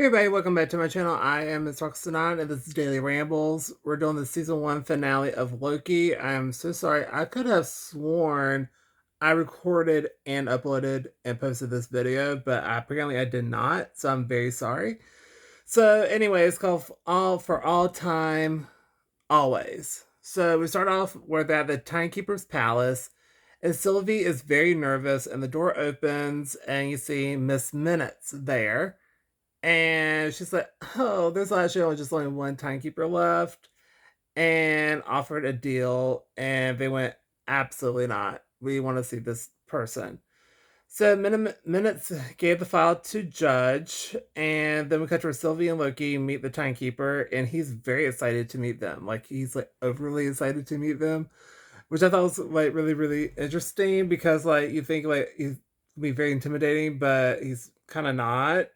Hey everybody, welcome back to my channel. I am Miss Roxanne and this is Daily Rambles. We're doing the season 1 finale of Loki. I am so sorry. I could have sworn I recorded and uploaded and posted this video, but apparently I did not, so I'm very sorry. So anyway, it's called All Time Always. So we start off with at the Timekeeper's Palace, and Sylvie is very nervous, and the door opens, and you see Miss Minutes there. And she's like, oh, there's actually only one timekeeper left, and offered a deal. And they went, absolutely not. We want to see this person. So Minutes gave the file to Judge, and then we cut to where Sylvie and Loki meet the timekeeper, and he's very excited to meet them. Like he's like overly excited to meet them, which I thought was like really, really interesting because like you think like he's be very intimidating, but he's kind of not.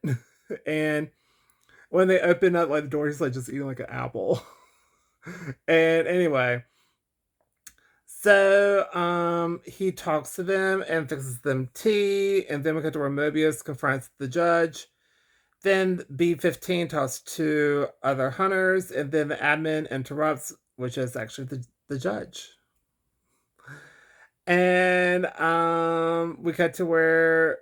And when they open up like the door, he's like just eating like an apple. And anyway, so he talks to them and fixes them tea, and then we get to where Mobius confronts the judge. Then B-15 talks to other hunters, and then the admin interrupts, which is actually the judge. And we cut to where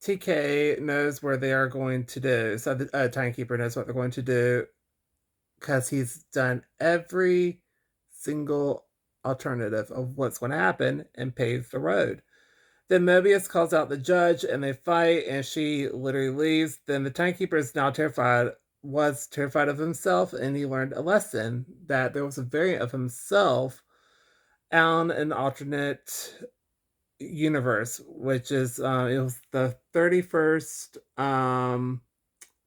TK knows where they are going to do. So the timekeeper knows what they're going to do because he's done every single alternative of what's going to happen and paved the road. Then Mobius calls out the judge and they fight, and she literally leaves. Then the timekeeper is now was terrified of himself, and he learned a lesson that there was a variant of himself on an alternate universe, which is it was the 31st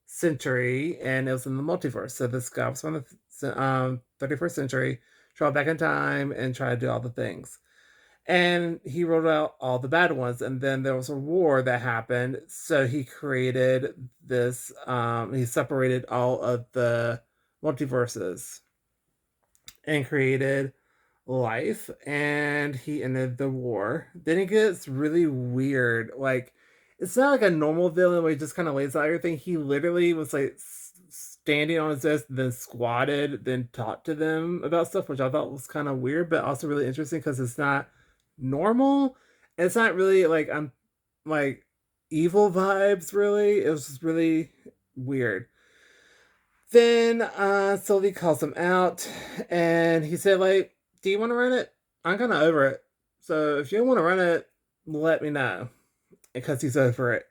century, and it was in the multiverse. So this guy was from the 31st century, traveled back in time and tried to do all the things. And he wrote out all the bad ones, and then there was a war that happened. So he created this. He separated all of the multiverses and created life, and he ended the war. Then it gets really weird. Like, it's not like a normal villain where he just kind of lays out everything. He literally was like standing on his desk, then squatted, then talked to them about stuff, which I thought was kind of weird, but also really interesting because it's not normal. It's not really like I'm like evil vibes, really. It was just really weird. Then Sylvie calls him out, and he said, like, do you want to run it? I'm kind of over it. So if you don't want to run it, let me know. Because he's over it.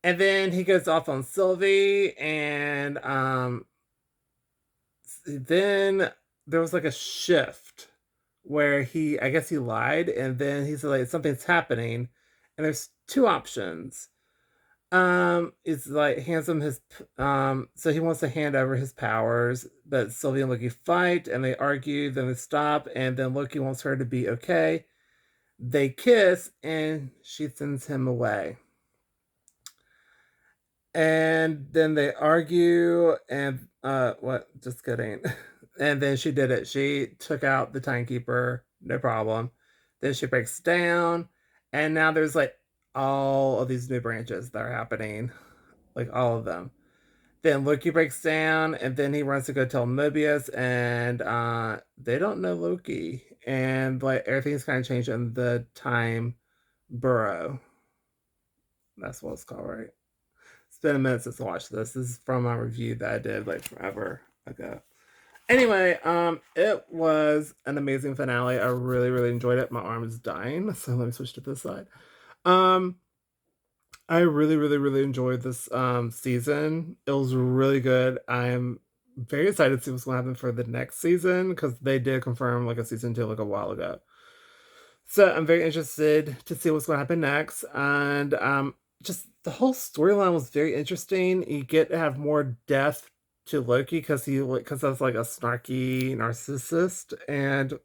And then he goes off on Sylvie, and then there was like a shift where I guess he lied, and then he said, like, something's happening, and there's two options. It's like hands him his so he wants to hand over his powers, but Sylvie and Loki fight and they argue, then they stop, and then Loki wants her to be okay. They kiss and she sends him away. And then they argue and what, just kidding. And then she did it. She took out the timekeeper, no problem. Then she breaks down, and now there's like all of these new branches that are happening, like all of them. Then Loki breaks down, and then he runs to go tell Mobius, and they don't know Loki, and like everything's kind of changed in the time burrow. That's what it's called, right? It's been a minute since I watched this. This is from my review that I did like forever ago. Anyway, it was an amazing finale. I really, really enjoyed it. My arm is dying, so let me switch to this side. Um, I really, really, really enjoyed this season. It was really good. I'm very excited to see what's going to happen for the next season because they did confirm like a season 2 like a while ago. So I'm very interested to see what's going to happen next, and just the whole storyline was very interesting. You get to have more depth to Loki because that's like a snarky narcissist and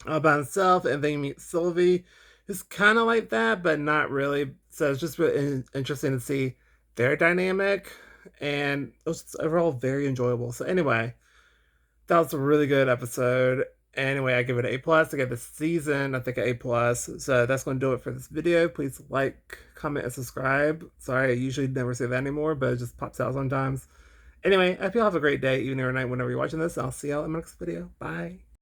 about himself, and then you meet Sylvie, who's kind of like that, but not really. So it's just really interesting to see their dynamic, and it was overall very enjoyable. So anyway, that was a really good episode. Anyway, I give it an A plus. I gave the season, I think, an A plus. So that's going to do it for this video. Please like, comment, and subscribe. Sorry, I usually never say that anymore, but it just pops out sometimes. Anyway, I hope you all have a great day, evening, or night, whenever you're watching this. I'll see y'all in my next video. Bye.